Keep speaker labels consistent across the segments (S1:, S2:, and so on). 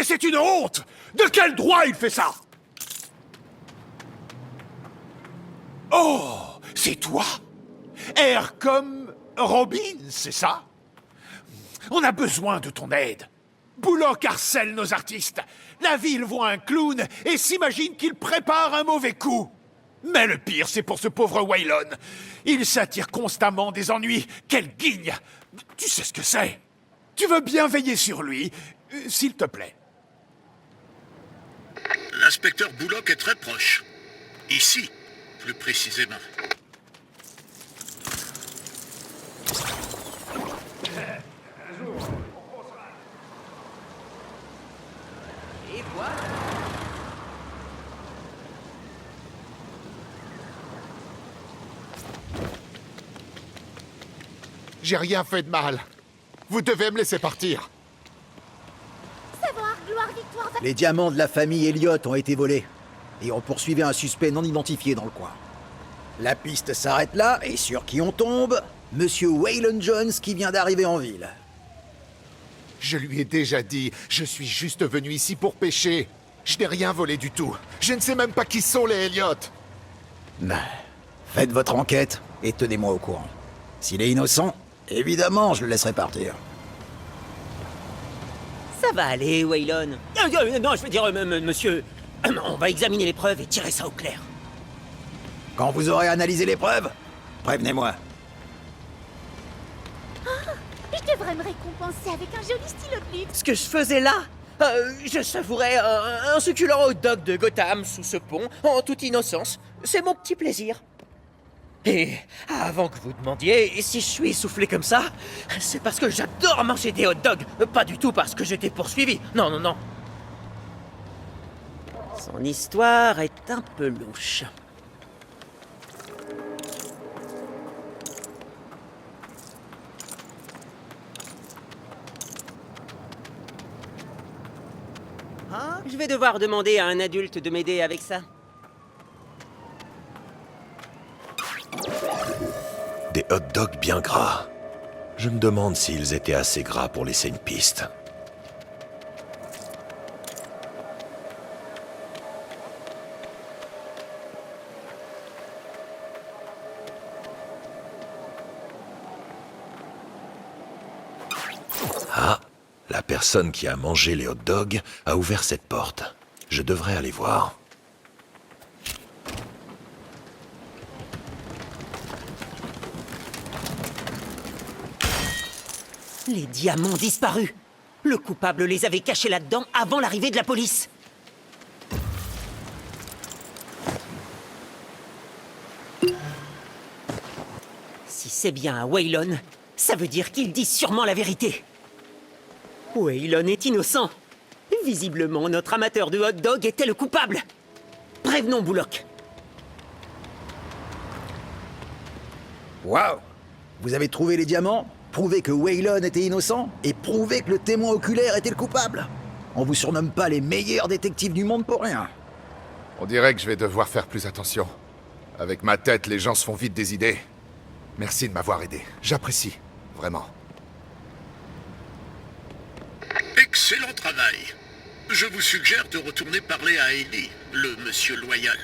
S1: Mais c'est une honte! De quel droit il fait ça? Oh, c'est toi? R comme Robin, c'est ça? On a besoin de ton aide. Bullock harcèle nos artistes. La ville voit un clown et s'imagine qu'il prépare un mauvais coup. Mais le pire, c'est pour ce pauvre Waylon. Il s'attire constamment des ennuis. Quelle guigne! Tu sais ce que c'est? Tu veux bien veiller sur lui, s'il te plaît.
S2: L'inspecteur Bullock est très proche. Ici, plus précisément.
S3: Et voilà.
S4: J'ai rien fait de mal. Vous devez me laisser partir.
S5: Savoir, gloire, victoire...
S6: Les diamants de la famille Elliott ont été volés. Et on poursuivait un suspect non identifié dans le coin. La piste s'arrête là, et sur qui on tombe? Monsieur Waylon Jones qui vient d'arriver en ville.
S4: Je lui ai déjà dit, je suis juste venu ici pour pêcher. Je n'ai rien volé du tout. Je ne sais même pas qui sont les Elliott.
S6: Faites votre enquête et tenez-moi au courant. S'il est innocent, évidemment, je le laisserai partir.
S3: Ça va aller, Waylon. Non, je veux dire, monsieur... On va examiner les preuves et tirer ça au clair.
S6: Quand vous aurez analysé les preuves, prévenez-moi.
S5: Je devrais me récompenser avec un joli stylo de luxe.
S3: Ce que je faisais là, je savourais un succulent hot dog de Gotham sous ce pont, en toute innocence. C'est mon petit plaisir. Et avant que vous demandiez si je suis essoufflé comme ça, c'est parce que j'adore manger des hot dogs, pas du tout parce que j'étais poursuivi. Non, non, non. Son histoire est un peu louche. Je vais devoir demander à un adulte de m'aider avec ça.
S7: Des hot dogs bien gras. Je me demande s'ils étaient assez gras pour laisser une piste. Ah, la personne qui a mangé les hot dogs a ouvert cette porte. Je devrais aller voir.
S3: Les diamants disparus. Le coupable les avait cachés là-dedans avant l'arrivée de la police. Si c'est bien un Waylon, ça veut dire qu'il dit sûrement la vérité. Waylon est innocent. Visiblement, notre amateur de hot dog était le coupable. Prévenons Bullock.
S6: Waouh! Vous avez trouvé les diamants? Prouver que Waylon était innocent et prouver que le témoin oculaire était le coupable. On vous surnomme pas les meilleurs détectives du monde pour rien.
S4: On dirait que je vais devoir faire plus attention. Avec ma tête, les gens se font vite des idées. Merci de m'avoir aidé. J'apprécie. Vraiment.
S2: Excellent travail. Je vous suggère de retourner parler à Ellie, le monsieur loyal.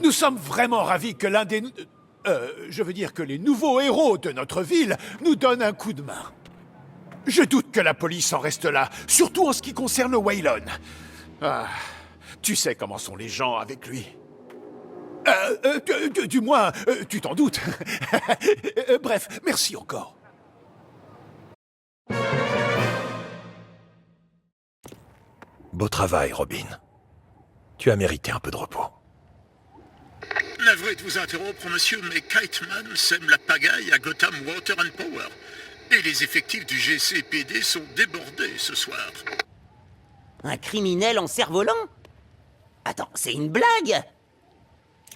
S1: Nous sommes vraiment ravis que l'un des... je veux dire que les nouveaux héros de notre ville nous donnent un coup de main. Je doute que la police en reste là, surtout en ce qui concerne Waylon. Ah, tu sais comment sont les gens avec lui. Du moins, tu t'en doutes. Bref, merci encore.
S7: Beau travail, Robin. Tu as mérité un peu de repos.
S2: Navré de vous interrompre, monsieur, mais Kiteman sème la pagaille à Gotham Water and Power. Et les effectifs du GCPD sont débordés ce soir.
S8: Un criminel en cerf-volant? Attends, c'est une blague?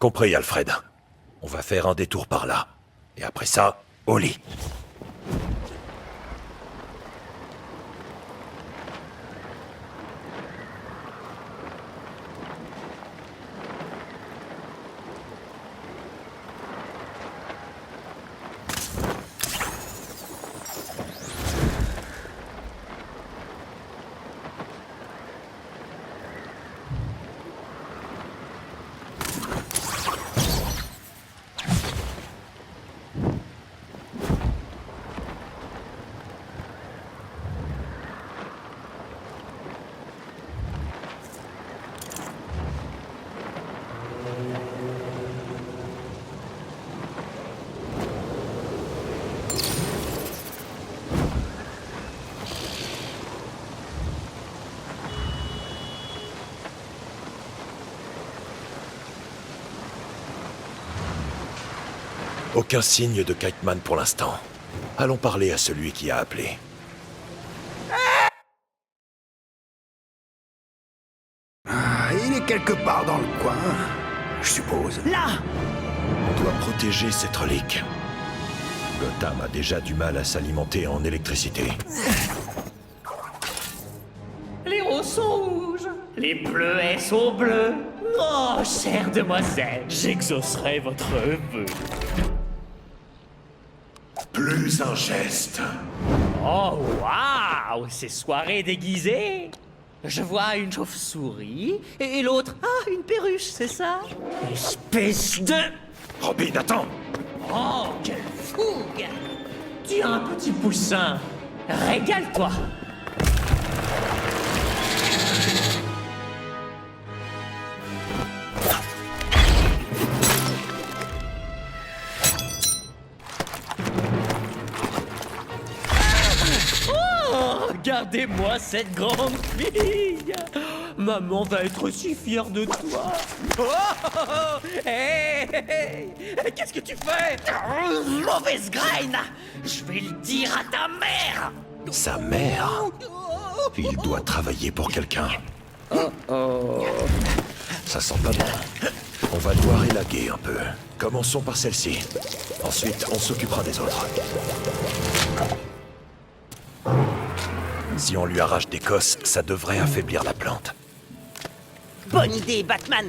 S7: Compris, Alfred. On va faire un détour par là. Et après ça, au lit. Aucun signe de Kiteman pour l'instant. Allons parler à celui qui a appelé.
S6: Il est quelque part dans le coin, je suppose.
S8: Là!
S7: On doit protéger cette relique. Gotham a déjà du mal à s'alimenter en électricité.
S9: Les roses sont rouges, les bleuets sont bleus. Oh, chère demoiselle, j'exaucerai votre vœu.
S7: Plus un geste.
S9: Oh, waouh, c'est soirée déguisée. Je vois une chauve-souris et l'autre, ah, une perruche, c'est ça? Espèce de...
S7: Robin, attends!
S9: Oh, quelle fougue! Tu as un petit poussin. Régale-toi. Regardez-moi cette grande fille. Maman va être si fière de toi. Oh, hey, hey, hey. Qu'est-ce que tu fais? Mauvaise graine. Je vais le dire à ta mère.
S7: Sa mère? Il doit travailler pour quelqu'un. Ça sent pas bon. On va devoir élaguer un peu. Commençons par celle-ci. Ensuite, on s'occupera des autres. Si on lui arrache des cosses, ça devrait affaiblir la plante.
S8: Bonne idée, Batman!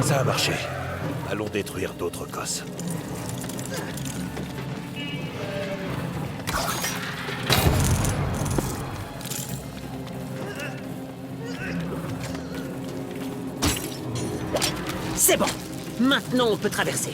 S7: Ça a marché. Allons détruire d'autres cosses.
S8: C'est bon! Maintenant, on peut traverser.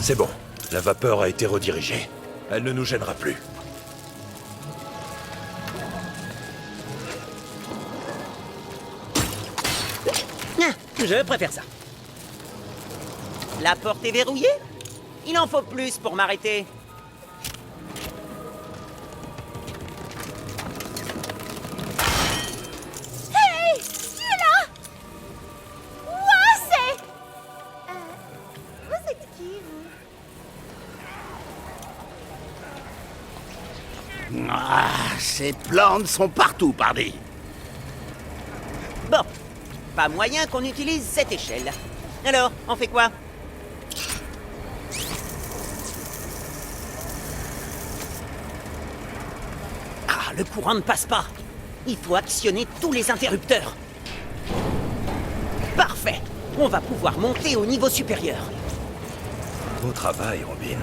S7: C'est bon. La vapeur a été redirigée. Elle ne nous gênera plus.
S8: Je préfère ça. La porte est verrouillée? Il en faut plus pour m'arrêter.
S5: Hey! Qui est là? Ouah, c'est... vous êtes qui, vous?
S10: Ah, ces plantes sont partout, pardi.
S8: Bon, pas moyen qu'on utilise cette échelle. Alors, on fait quoi? Ah, le courant ne passe pas. Il faut actionner tous les interrupteurs. Parfait. On va pouvoir monter au niveau supérieur.
S7: Beau travail, Robin.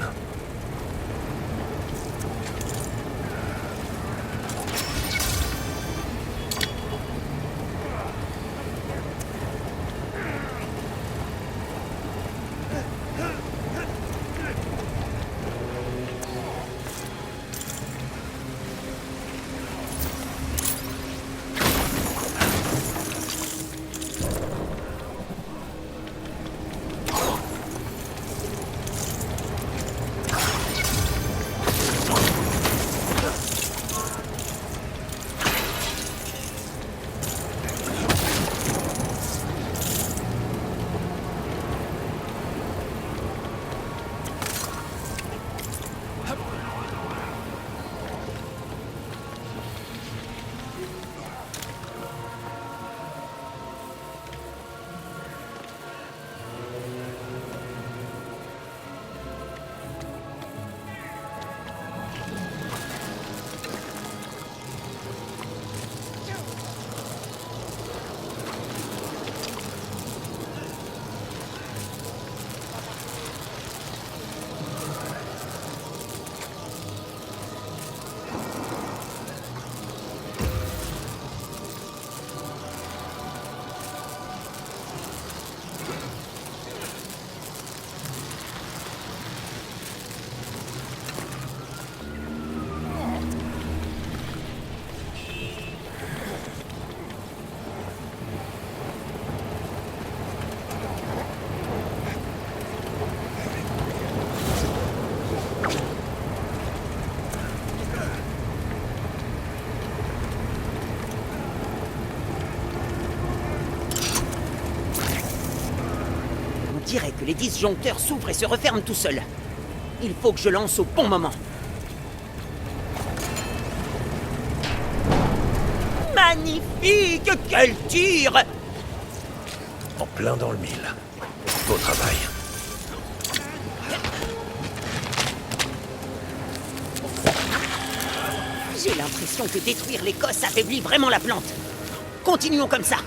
S8: On dirait que les disjoncteurs s'ouvrent et se referment tout seuls. Il faut que je lance au bon moment. Magnifique! Quel tir!
S7: En plein dans le mille. Beau travail.
S8: J'ai l'impression que détruire l'Écosse affaiblit vraiment la plante. Continuons comme ça.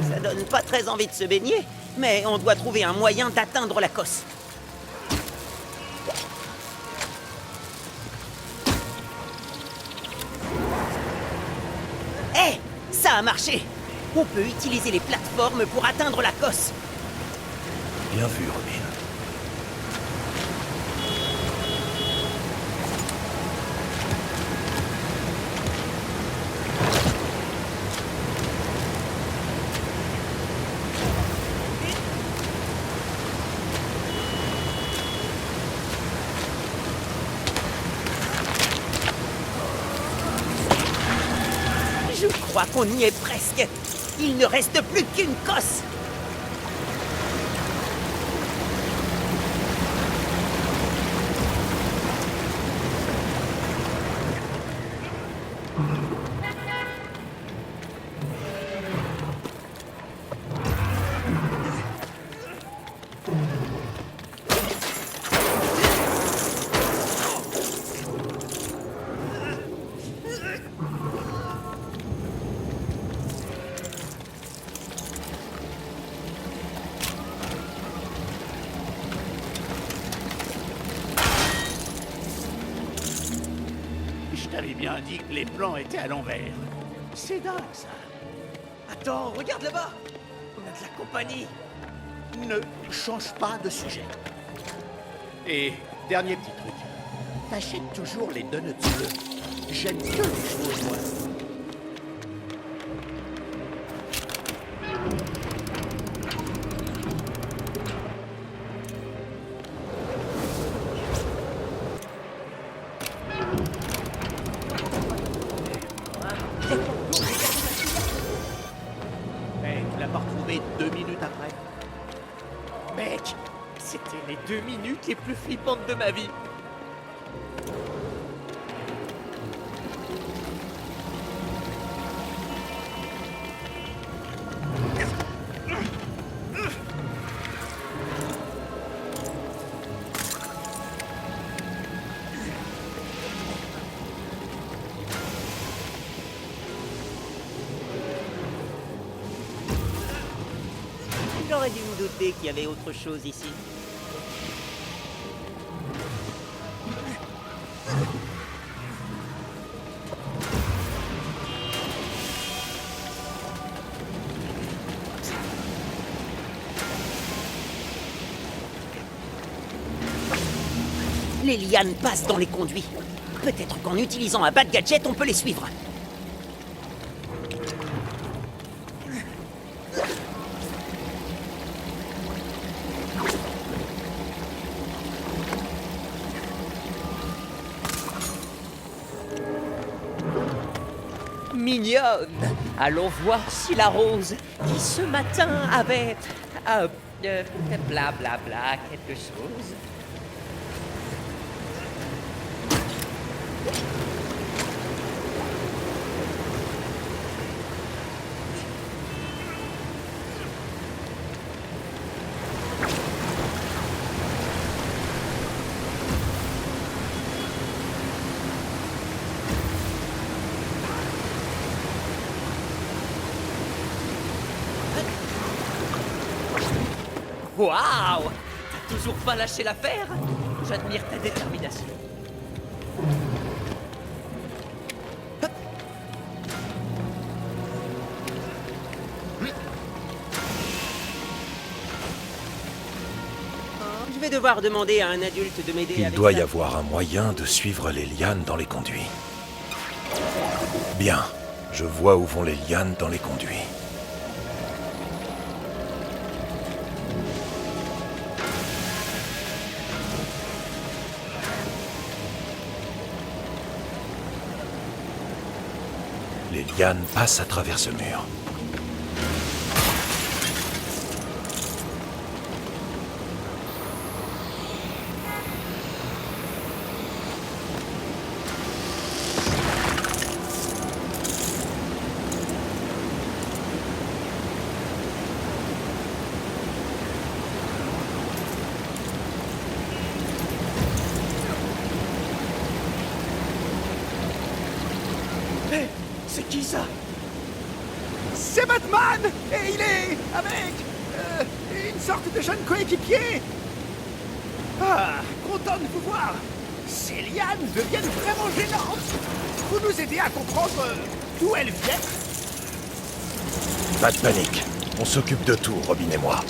S8: Ça donne pas très envie de se baigner, mais on doit trouver un moyen d'atteindre la cosse. Hé! Ça a marché! On peut utiliser les plateformes pour atteindre la cosse.
S7: Bien vu, Robin.
S8: Je crois qu'on y est presque. Il ne reste plus qu'une cosse.
S10: bien dit que les plans étaient à l'envers. C'est dingue, ça.
S3: Attends, regarde là-bas. On a de la compagnie.
S10: Ne change pas de sujet. Et dernier petit truc. T'achètes toujours les donuts bleus. J'aime que les choses, moi. Hey, tu l'as pas retrouvé 2 minutes après.
S3: Mec, c'était les 2 minutes les plus flippantes de ma vie.
S8: J'aurais dû me douter qu'il y avait autre chose ici. Les lianes passent dans les conduits. Peut-être qu'en utilisant un bat gadget, on peut les suivre.
S3: Mignonne. Allons voir si la rose, qui ce matin avait... bla bla bla, quelque chose. Waouh! T'as toujours pas lâché l'affaire? J'admire ta détermination.
S8: Je vais devoir demander à un adulte de m'aider
S7: Il
S8: avec
S7: doit
S8: ça.
S7: y avoir un moyen de suivre les lianes dans les conduits. Bien, je vois où vont les lianes dans les conduits. Les lianes passent à travers ce mur.
S3: Hé, c'est qui ça?
S6: C'est Batman! Et il est avec une sorte de jeune coéquipier! Ah, content de vous voir! Ces lianes deviennent vraiment gênantes! Vous nous aidez à comprendre d'où elles viennent?
S7: Pas de panique. On s'occupe de tout, Robin et moi.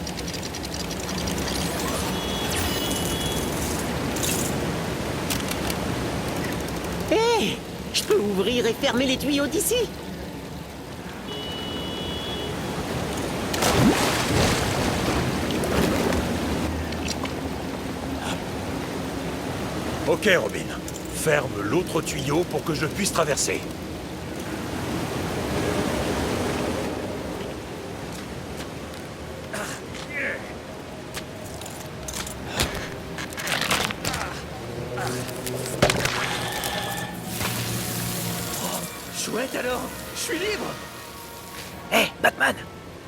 S8: Hé! Je peux ouvrir et fermer les tuyaux d'ici.
S7: Ok, Robin. Ferme l'autre tuyau pour que je puisse traverser.
S3: Chouette alors, je suis libre.
S6: Hé, Batman!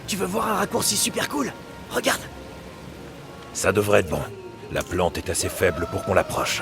S6: Tu veux voir un raccourci super cool? Regarde!
S7: Ça devrait être bon. La plante est assez faible pour qu'on l'approche.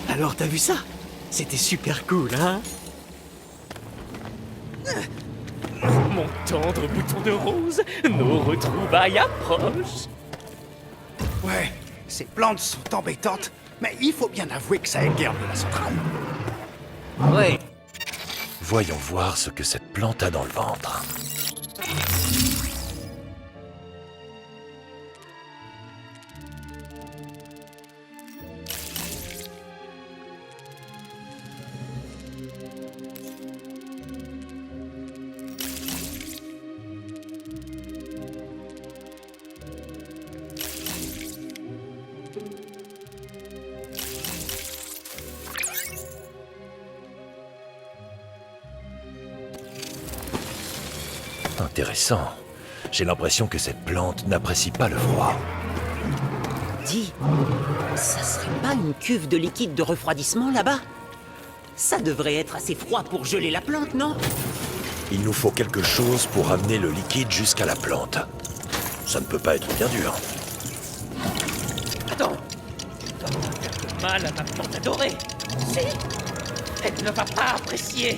S9: Alors t'as vu ça? C'était super cool, hein? Mon tendre bouton de rose, nos retrouvailles approchent.
S6: Ouais, ces plantes sont embêtantes, mais il faut bien avouer que ça égarde de la centrale.
S3: Ouais.
S7: Voyons voir ce que cette plante a dans le ventre. Intéressant. J'ai l'impression que cette plante n'apprécie pas le froid.
S8: Dis, ça serait pas une cuve de liquide de refroidissement là-bas? Ça devrait être assez froid pour geler la plante, non?
S7: Il nous faut quelque chose pour amener le liquide jusqu'à la plante. Ça ne peut pas être bien dur.
S9: Attends, ça va pas faire de mal à ma plante adorée. Si, elle ne va pas apprécier.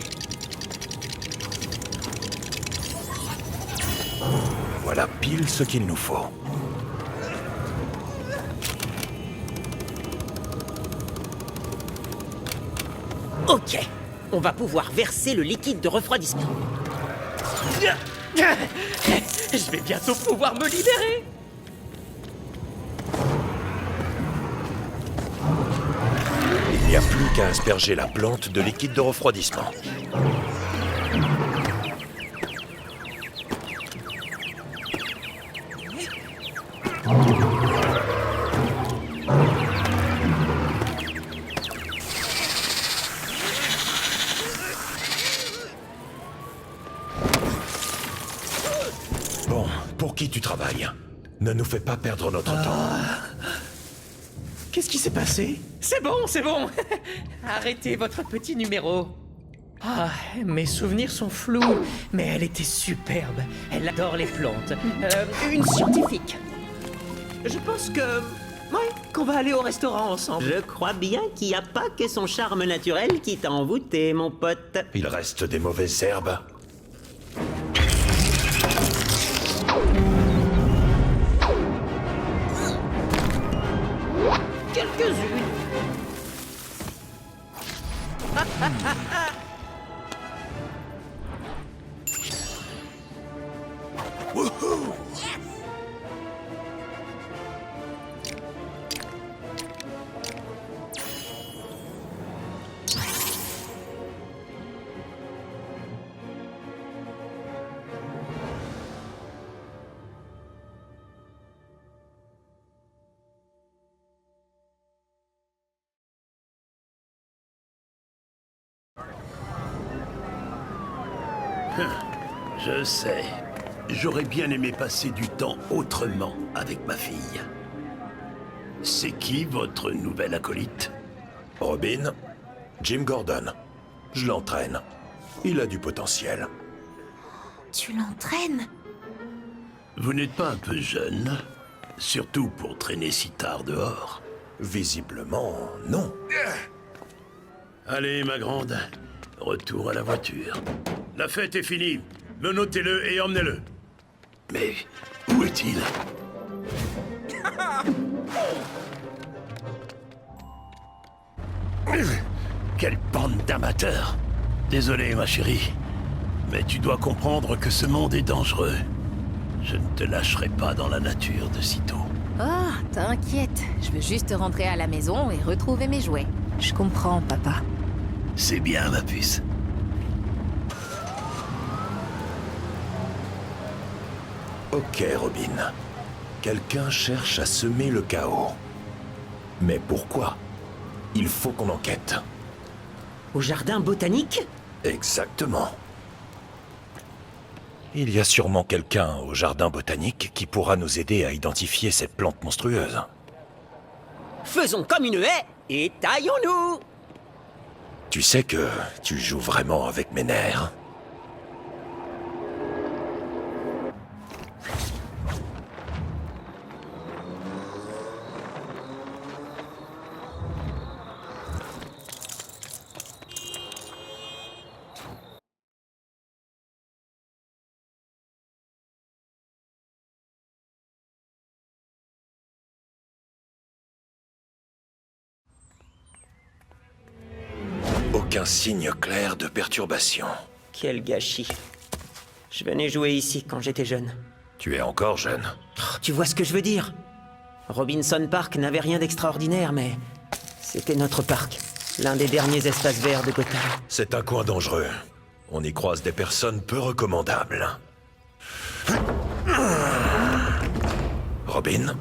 S7: Voilà pile ce qu'il nous faut.
S8: Ok, on va pouvoir verser le liquide de refroidissement.
S9: Je vais bientôt pouvoir me libérer.
S7: Il n'y a plus qu'à asperger la plante de liquide de refroidissement. Bon, pour qui tu travailles? Ne nous fais pas perdre notre temps.
S9: Qu'est-ce qui s'est passé? C'est bon, c'est bon. Arrêtez votre petit numéro. Ah, mes souvenirs sont flous, mais elle était superbe. Elle adore les plantes. Une scientifique. Je pense que... Ouais, qu'on va aller au restaurant ensemble.
S8: Je crois bien qu'il n'y a pas que son charme naturel qui t'a envoûté, mon pote.
S7: Il reste des mauvaises herbes.
S3: Quelques-unes.
S2: Je sais. J'aurais bien aimé passer du temps autrement avec ma fille. C'est qui votre nouvel acolyte?
S7: Robin, Jim Gordon. Je l'entraîne. Il a du potentiel.
S5: Tu l'entraînes?
S2: Vous n'êtes pas un peu jeune? Surtout pour traîner si tard dehors.
S7: Visiblement, non.
S2: Allez, ma grande. Retour à la voiture. La fête est finie. Menotez-le et emmenez-le. Mais où est-il? Quelle bande d'amateurs! Désolé, ma chérie. Mais tu dois comprendre que ce monde est dangereux. Je ne te lâcherai pas dans la nature de sitôt.
S11: Oh, t'inquiète. Je veux juste rentrer à la maison et retrouver mes jouets. Je comprends, papa.
S2: C'est bien, ma puce.
S7: Ok, Robin. Quelqu'un cherche à semer le chaos. Mais pourquoi? Il faut qu'on enquête.
S8: Au jardin botanique?
S7: Exactement. Il y a sûrement quelqu'un au jardin botanique qui pourra nous aider à identifier cette plante monstrueuse.
S8: Faisons comme une haie et taillons-nous.
S7: Tu sais que tu joues vraiment avec mes nerfs. Aucun signe clair de perturbation.
S8: Quel gâchis. Je venais jouer ici quand j'étais jeune.
S7: Tu es encore jeune.
S8: Oh, tu vois ce que je veux dire? Robinson Park n'avait rien d'extraordinaire, mais c'était notre parc. L'un des derniers espaces verts de Gotham.
S7: C'est un coin dangereux. On y croise des personnes peu recommandables. Robin?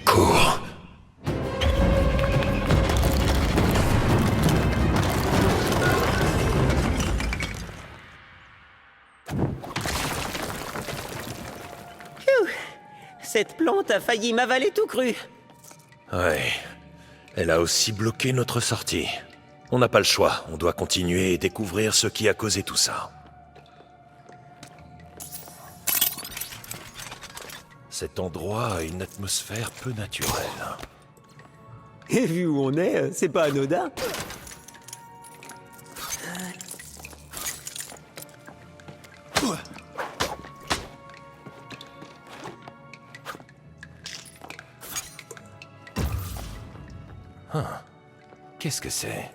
S7: Cours.
S8: Cette plante a failli m'avaler tout cru.
S7: Ouais. Elle a aussi bloqué notre sortie. On n'a pas le choix. On doit continuer et découvrir ce qui a causé tout ça. Cet endroit a une atmosphère peu naturelle.
S8: Et vu où on est, c'est pas anodin.
S7: Qu'est-ce que c'est?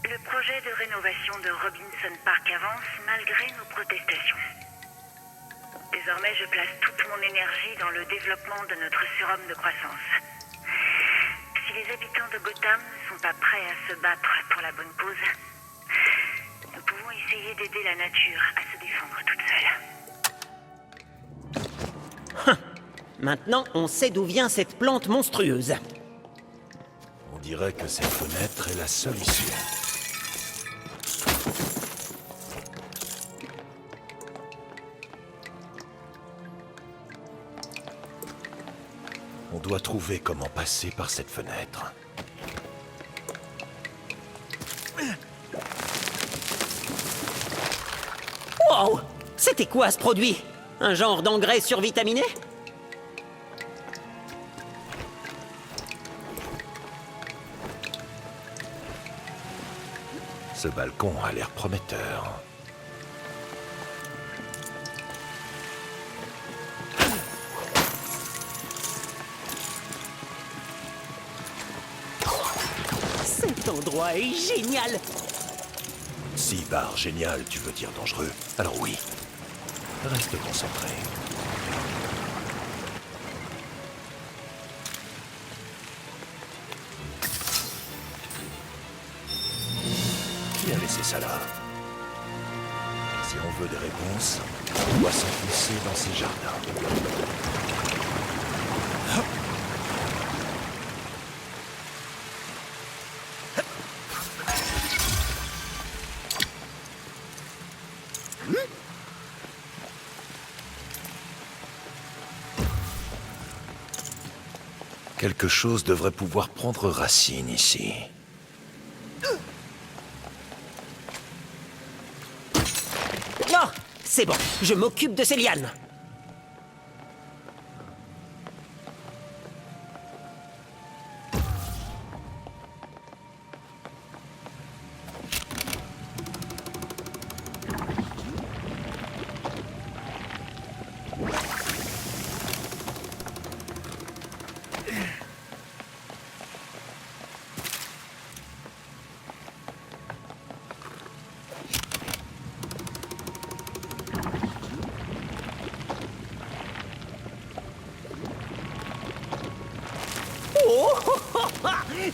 S12: Le projet de rénovation de Robinson Park avance malgré nos protestations. Désormais, je place toute mon énergie dans le développement de notre sérum de croissance. Si les habitants de Gotham ne sont pas prêts à se battre pour la bonne cause, nous pouvons essayer d'aider la nature à se défendre toute seule.
S8: Maintenant, on sait d'où vient cette plante monstrueuse.
S7: On dirait que cette fenêtre est la seule issue. On doit trouver comment passer par cette fenêtre.
S8: Wow! C'était quoi ce produit? Un genre d'engrais survitaminé?
S7: Ce balcon a l'air prometteur.
S8: Cet endroit est génial!
S7: Si, bar génial, tu veux dire dangereux. Alors oui. Reste concentré. Qui a laissé ça là? Si on veut des réponses, on doit s'enfoncer dans ces jardins. Quelque chose devrait pouvoir prendre racine ici.
S8: Non! C'est bon, je m'occupe de ces lianes.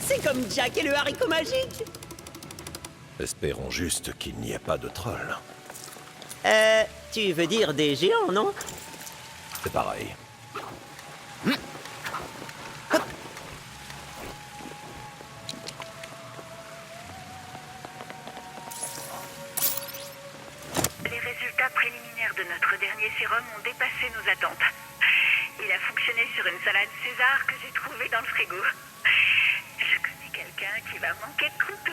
S8: C'est comme Jack et le haricot magique.
S7: Espérons juste qu'il n'y ait pas de trolls.
S8: Tu veux dire des géants, non?
S7: C'est pareil.
S12: sous attente. Il a fonctionné sur une salade César que j'ai trouvée dans le frigo. Je connais quelqu'un qui va manquer de croutons.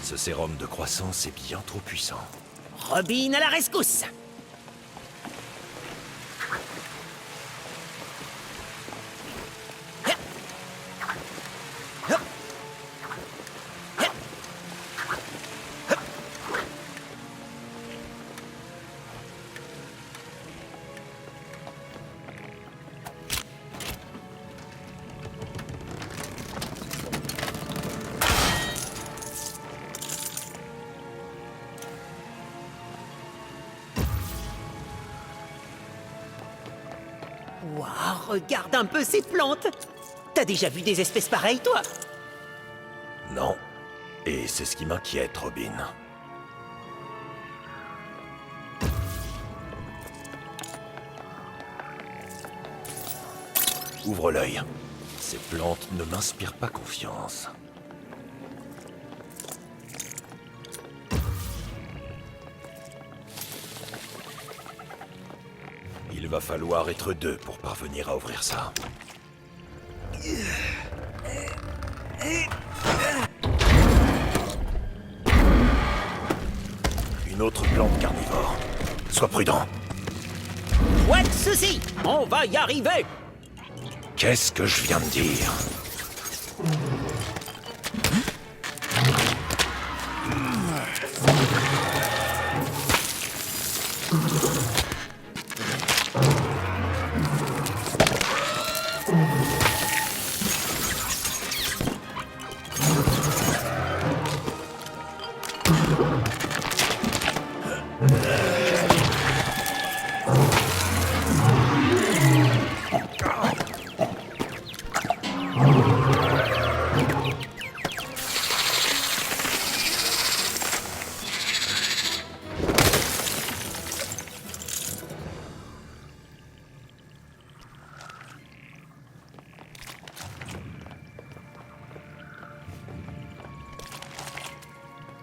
S7: Ce sérum de croissance est bien trop puissant.
S8: Robin à la rescousse! Waouh, regarde un peu ces plantes! T'as déjà vu des espèces pareilles, toi?
S7: Non. Et c'est ce qui m'inquiète, Robin. Ouvre l'œil. Ces plantes ne m'inspirent pas confiance. Il va falloir être deux pour parvenir à ouvrir ça. Une autre plante carnivore. Sois prudent.
S8: What de ceci? On va y arriver!
S7: Qu'est-ce que je viens de dire?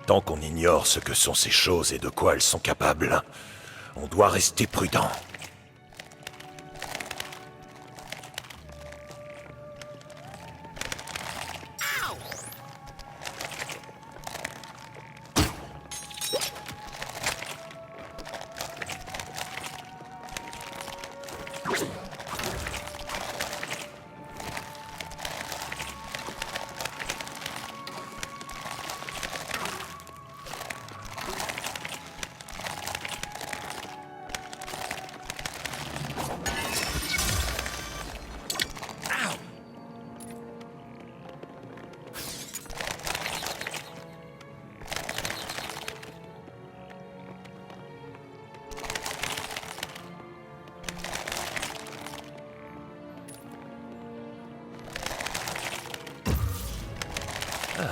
S7: Tant qu'on ignore ce que sont ces choses et de quoi elles sont capables, on doit rester prudent.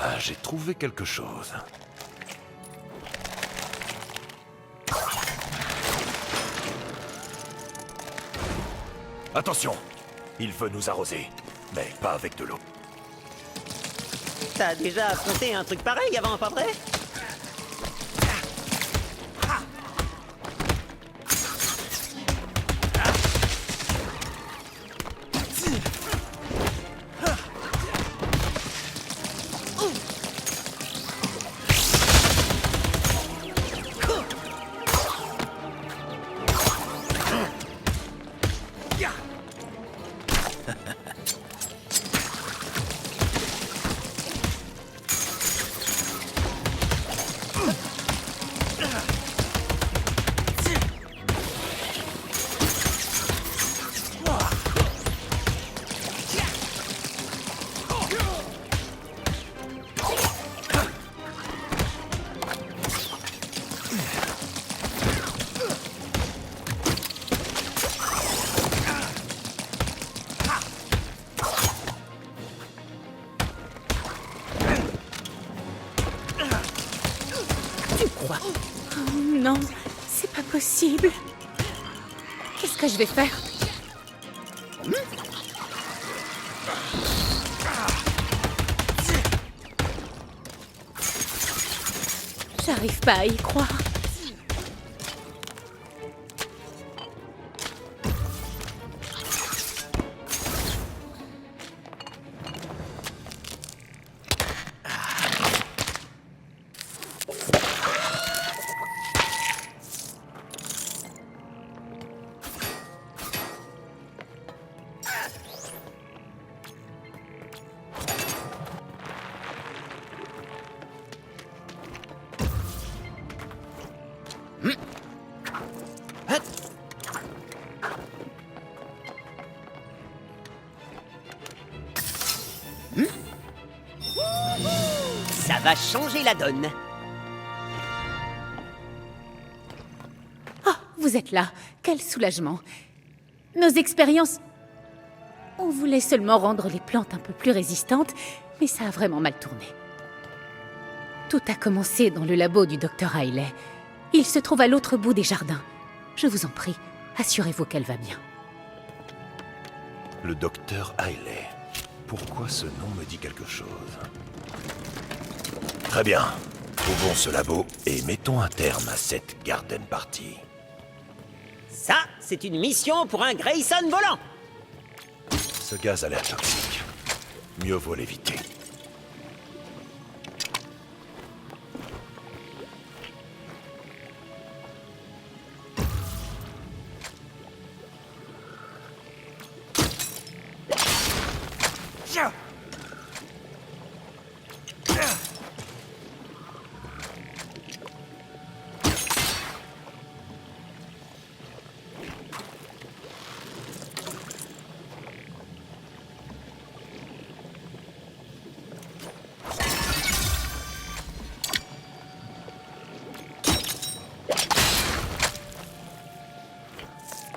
S7: Ah, j'ai trouvé quelque chose. Attention! Il veut nous arroser, mais pas avec de l'eau.
S8: T'as déjà affronté un truc pareil avant, pas vrai?
S11: Oh non, c'est pas possible. Qu'est-ce que je vais faire? J'arrive pas à y croire.
S8: Ça va changer la donne.
S5: Oh, vous êtes là. Quel soulagement. Nos expériences... On voulait seulement rendre les plantes un peu plus résistantes, mais ça a vraiment mal tourné. Tout a commencé dans le labo du Dr. Hailey. Il se trouve à l'autre bout des jardins. Je vous en prie, assurez-vous qu'elle va bien.
S7: Le docteur Hailey. Pourquoi ce nom me dit quelque chose? Très bien. Trouvons ce labo et mettons un terme à cette garden party.
S8: Ça, c'est une mission pour un Grayson volant.
S7: Ce gaz a l'air toxique. Mieux vaut l'éviter.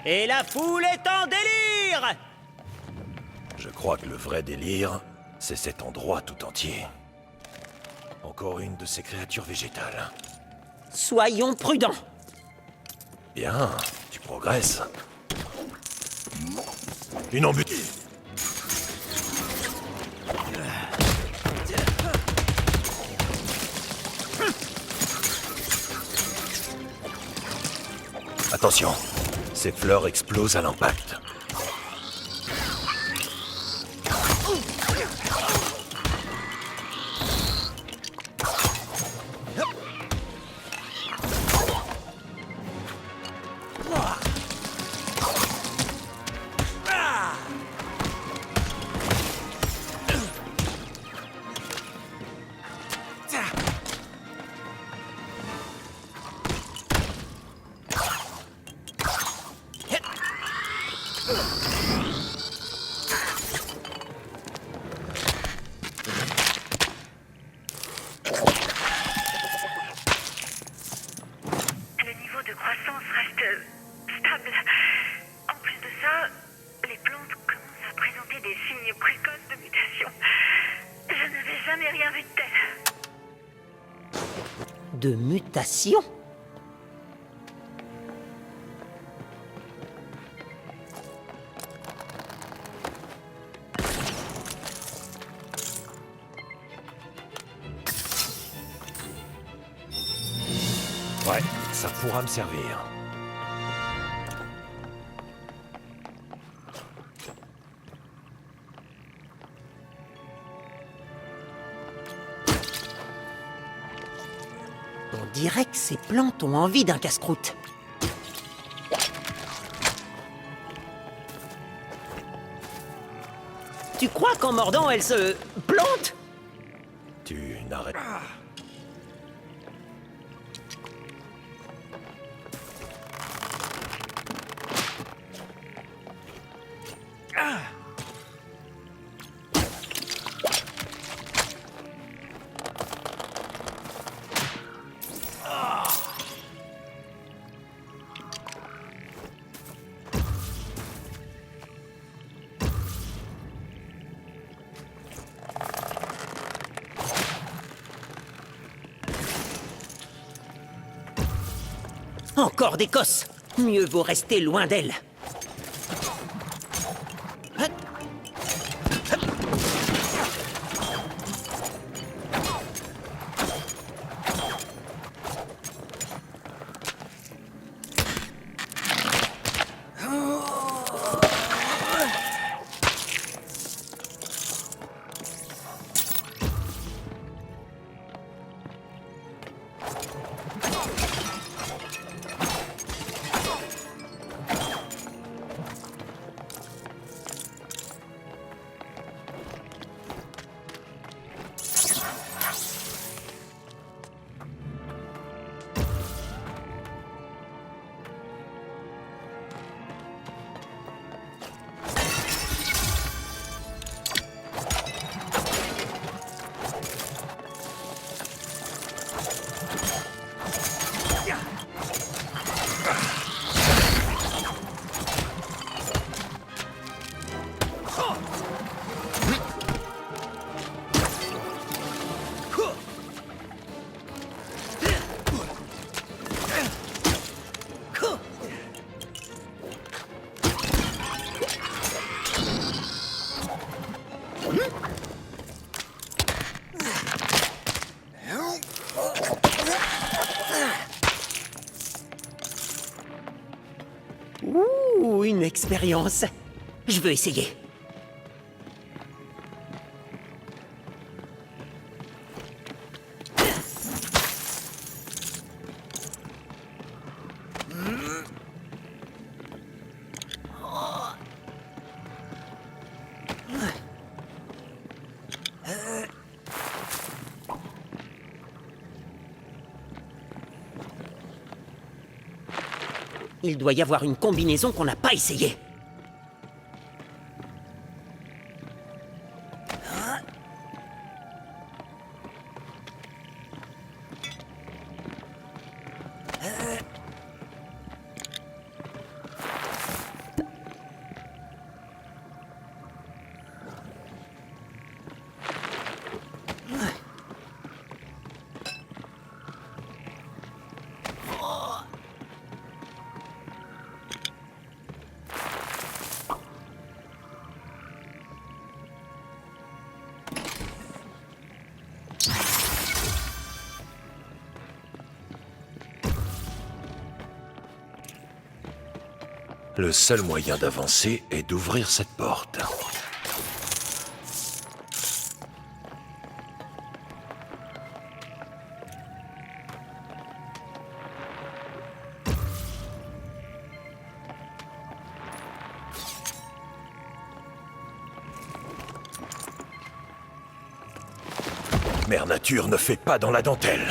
S8: Et la foule est en délire!
S7: Je crois que le vrai délire, c'est cet endroit tout entier. Encore une de ces créatures végétales.
S8: Soyons prudents.
S7: Bien, tu progresses. Une embûche. Attention, ces fleurs explosent à l'impact.
S12: Le niveau de croissance reste stable. En plus de ça, les plantes commencent à présenter des signes précoces de mutation. Je n'avais jamais rien vu de tel.
S8: De mutation?
S7: Ouais, ça pourra me servir.
S8: On dirait que ces plantes ont envie d'un casse-croûte. Tu crois qu'en mordant, elles se plantent?
S7: Tu n'arrêtes...
S8: Encore des cosses. Mieux vaut rester loin d'elles. expérience. Je veux essayer. Il doit y avoir une combinaison qu'on n'a pas essayée.
S7: Le seul moyen d'avancer est d'ouvrir cette porte. Mère Nature ne fait pas dans la dentelle.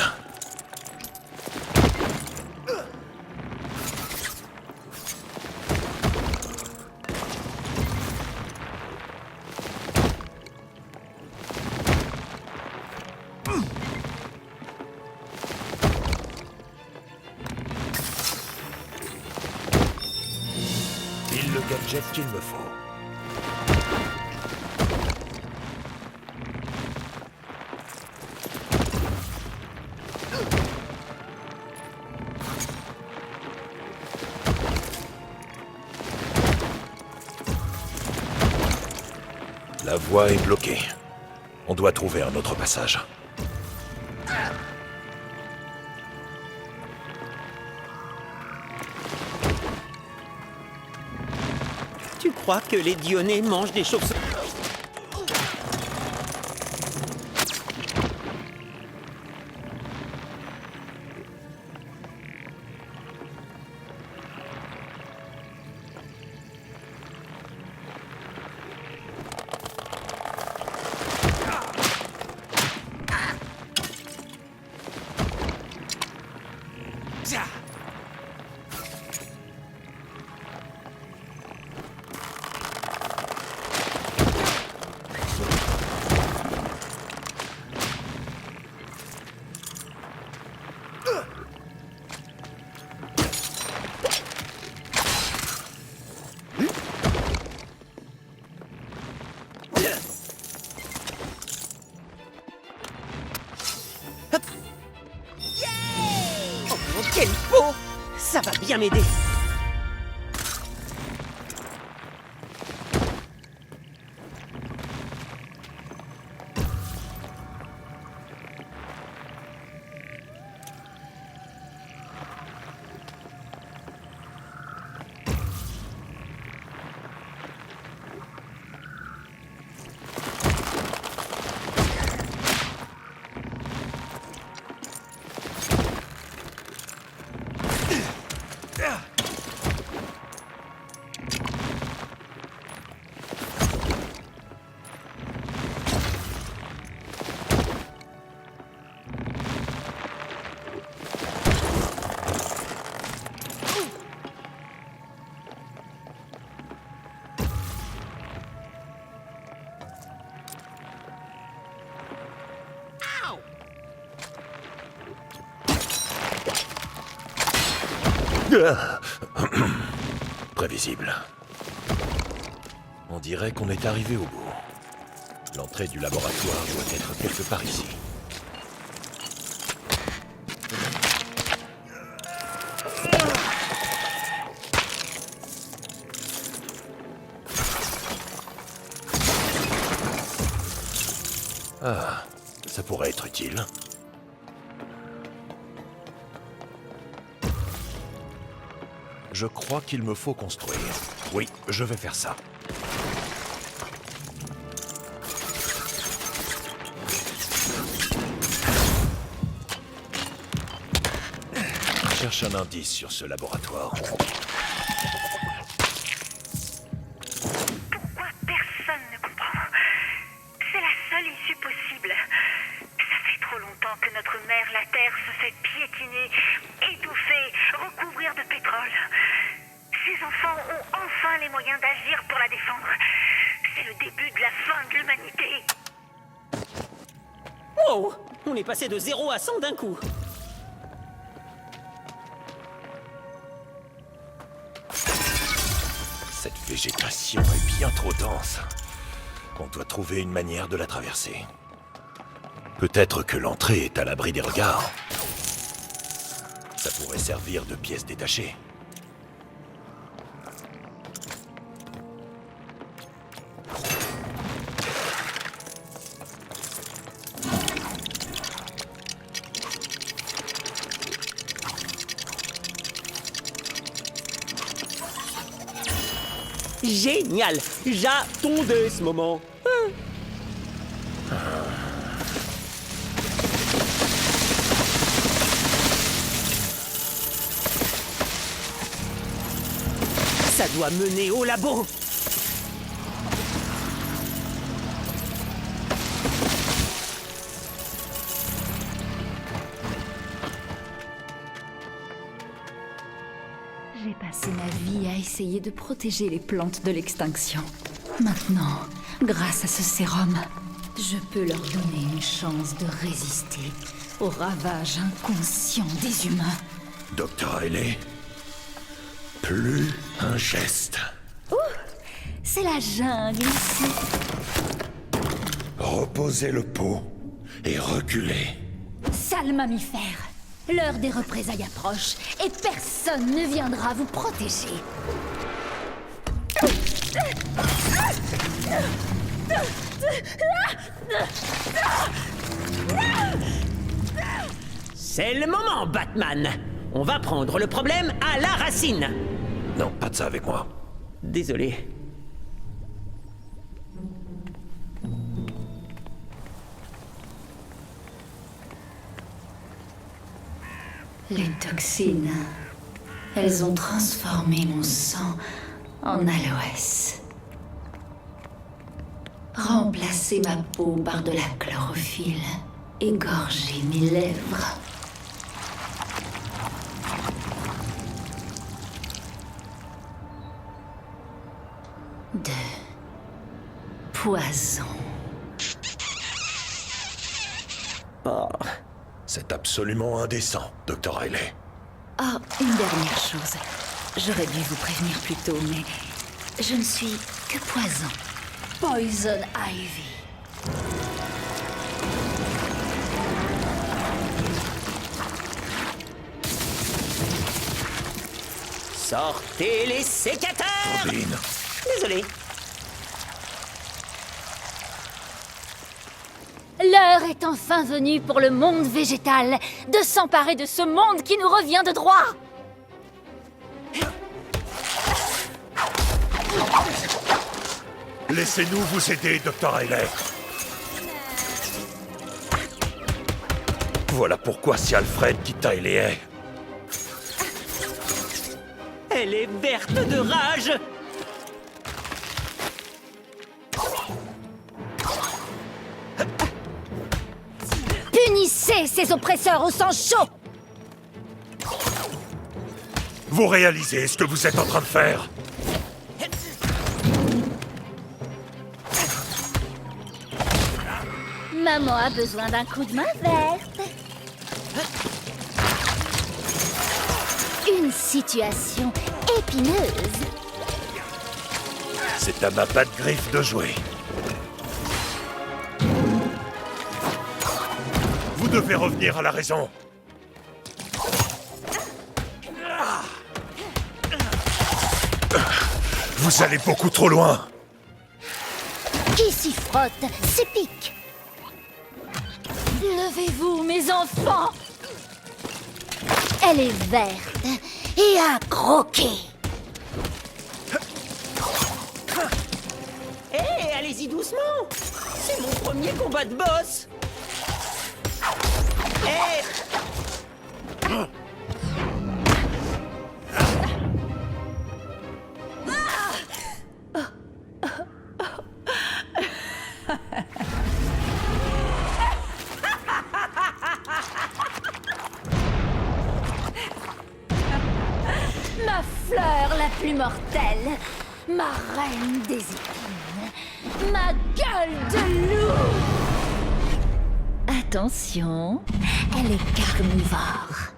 S7: Le gadget qu'il me faut. La voie est bloquée. On doit trouver un autre passage.
S8: Tu crois que les Dionnées mangent des chauves-souris? Oh, quel pot! Ça va bien m'aider.
S7: Prévisible. On dirait qu'on est arrivé au bout. L'entrée du laboratoire doit être quelque part ici. Ah, ça pourrait être utile. Je crois qu'il me faut construire. Oui, je vais faire ça. Cherche un indice sur ce laboratoire.
S12: Pourquoi personne ne comprend? C'est la seule issue possible. Ça fait trop longtemps que notre mère, la Terre, se fait piétiner, étouffer, recouvrir de pétrole. Ces enfants ont enfin les moyens d'agir pour la défendre. C'est le début de la fin de l'humanité.
S8: Wow! On est passé de 0 à 100 d'un coup.
S7: Cette végétation est bien trop dense. On doit trouver une manière de la traverser. Peut-être que l'entrée est à l'abri des regards. Ça pourrait servir de pièce détachée.
S8: Génial! J'attendais ce moment. Ça doit mener au labo.
S5: J'ai passé ma vie à essayer de protéger les plantes de l'extinction. Maintenant, grâce à ce sérum, je peux leur donner une chance de résister aux ravages inconscients des humains.
S7: Dr. Riley, plus un geste.
S5: C'est la jungle ici.
S7: Reposez le pot et reculez.
S5: Sale mammifère, l'heure des représailles approche et personne ne viendra vous protéger.
S8: C'est le moment, Batman. On va prendre le problème à la racine.
S7: Non, pas de ça avec moi.
S8: Désolé.
S5: Les toxines, elles ont transformé mon sang en aloès. Remplacé ma peau par de la chlorophylle, égorgé mes lèvres. De poison.
S8: Oh.
S7: C'est absolument indécent, Dr. Riley.
S5: Oh, une dernière chose. J'aurais dû vous prévenir plus tôt, mais je ne suis que poison. Poison Ivy.
S8: Sortez les sécateurs!
S7: Robin.
S8: Désolé.
S5: L'heure est enfin venue pour le monde végétal de s'emparer de ce monde qui nous revient de droit.
S7: Laissez-nous vous aider, Dr. Riley. Voilà pourquoi c'est Alfred qui taille les haies.
S8: Elle est verte de rage!
S5: Punissez ces oppresseurs au sang chaud!
S7: Vous réalisez ce que vous êtes en train de faire?
S5: Maman a besoin d'un coup de main verte. Une situation épineuse.
S7: C'est à ma patte griffe de jouer. Vous devez revenir à la raison. Vous allez beaucoup trop loin.
S5: Qui s'y frotte s'épique. Levez-vous, mes enfants. Elle est verte et à croquer.
S8: Allez-y doucement. C'est mon premier combat de boss. Hé!
S5: Ma fleur la plus mortelle, ma reine des épines, ma gueule de loup. Attention, elle est carnivore.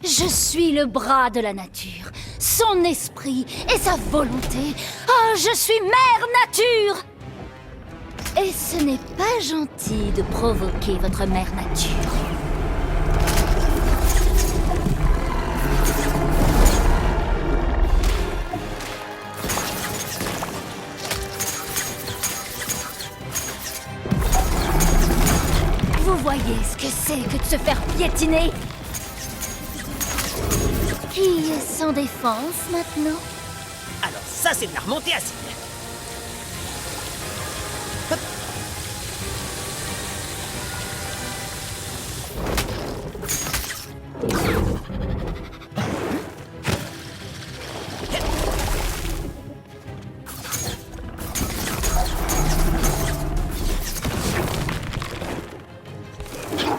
S5: Je suis le bras de la nature, son esprit et sa volonté. Oh, je suis Mère Nature! Et ce n'est pas gentil de provoquer votre Mère Nature. Vous voyez ce que c'est que de se faire piétiner? Qui est sans défense maintenant?
S8: Alors ça, c'est de la remontée acide. Hop.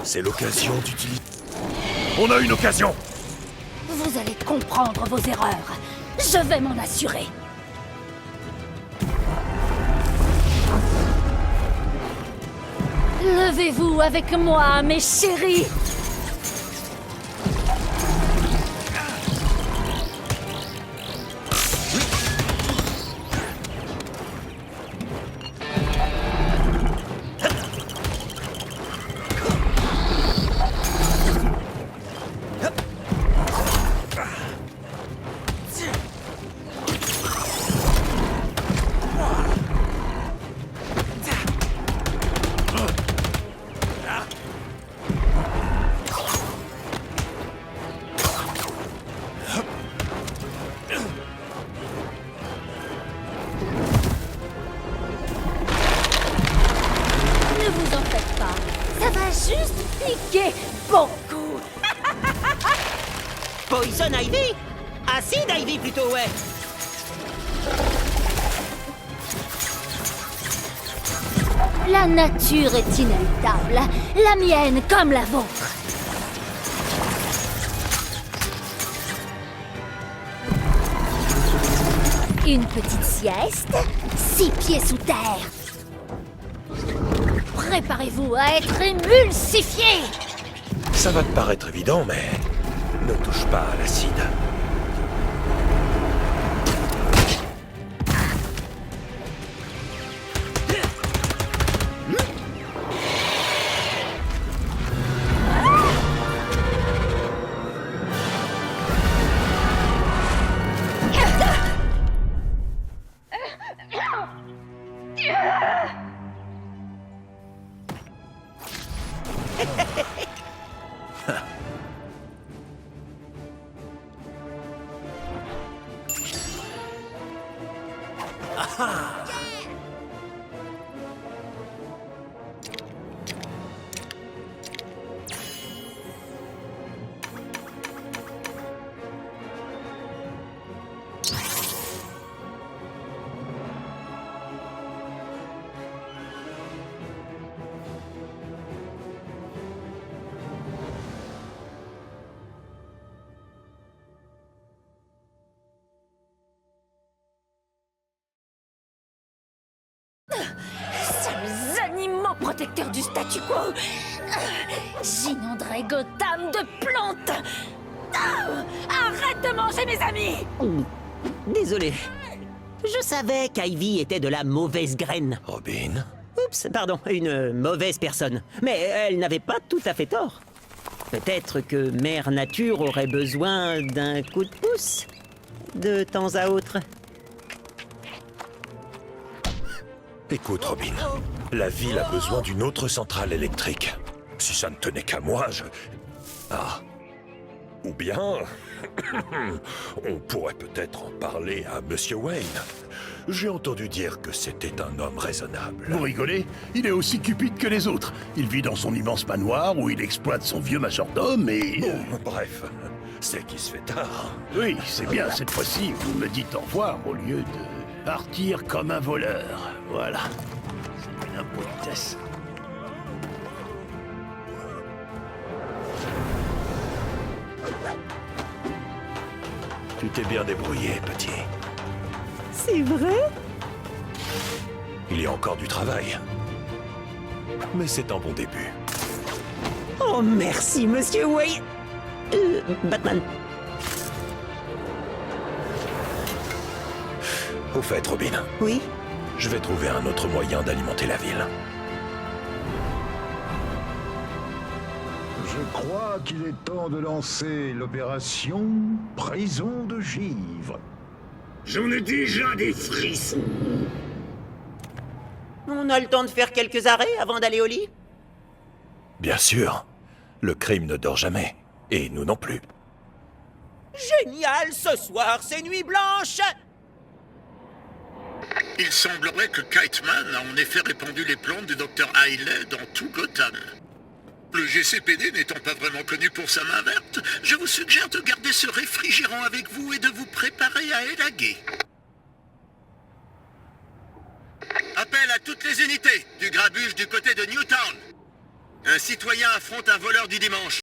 S7: C'est l'occasion d'utiliser... On a une occasion!
S5: Vous allez comprendre vos erreurs. Je vais m'en assurer. Levez-vous avec moi, mes chéris. Juste piquer beaucoup.
S8: Poison Ivy? Acide Ivy plutôt, ouais.
S5: La nature est inéluctable, la mienne comme la vôtre. Une petite sieste, 6 pieds sous terre. Préparez-vous à être émulsifié.
S7: Ça va te paraître évident, mais ne touche pas à l'acide.
S5: Sales animaux protecteurs du statu quo. J'inonderai Gotham de plantes. Arrête de manger mes amis.
S8: Désolé. Je savais qu'Ivy était de la mauvaise graine.
S7: Robin?
S8: Oups, pardon, une mauvaise personne. Mais elle n'avait pas tout à fait tort. Peut-être que Mère Nature aurait besoin d'un coup de pouce de temps à autre.
S7: Écoute, Robin, la ville a besoin d'une autre centrale électrique. Si ça ne tenait qu'à moi, Ah. Ou bien... on pourrait peut-être en parler à Monsieur Wayne. J'ai entendu dire que c'était un homme raisonnable.
S2: Vous rigolez? Il est aussi cupide que les autres. Il vit dans son immense manoir où il exploite son vieux majordome et...
S7: Bon, bref, c'est qu'il se fait tard.
S2: Oui, c'est bien, cette fois-ci, vous me dites au revoir au lieu de partir comme un voleur. Voilà. C'est une impolitesse.
S7: Tu t'es bien débrouillé, petit.
S8: C'est vrai?
S7: Il y a encore du travail. Mais c'est un bon début.
S8: Oh, merci, Monsieur Wayne. Batman.
S7: Au fait, Robin.
S8: Oui?
S7: Je vais trouver un autre moyen d'alimenter la ville.
S13: Je crois qu'il est temps de lancer l'opération Prison de Givre.
S2: J'en ai déjà des frissons.
S8: On a le temps de faire quelques arrêts avant d'aller au lit?
S7: Bien sûr. Le crime ne dort jamais. Et nous non plus.
S3: Génial, ce soir, c'est nuit blanche.
S14: Il semblerait que Kiteman a en effet répandu les plantes du Dr. Hailey dans tout Gotham. Le GCPD n'étant pas vraiment connu pour sa main verte, je vous suggère de garder ce réfrigérant avec vous et de vous préparer à élaguer. Appel à toutes les unités, du grabuge du côté de Newtown. Un citoyen affronte un voleur du dimanche.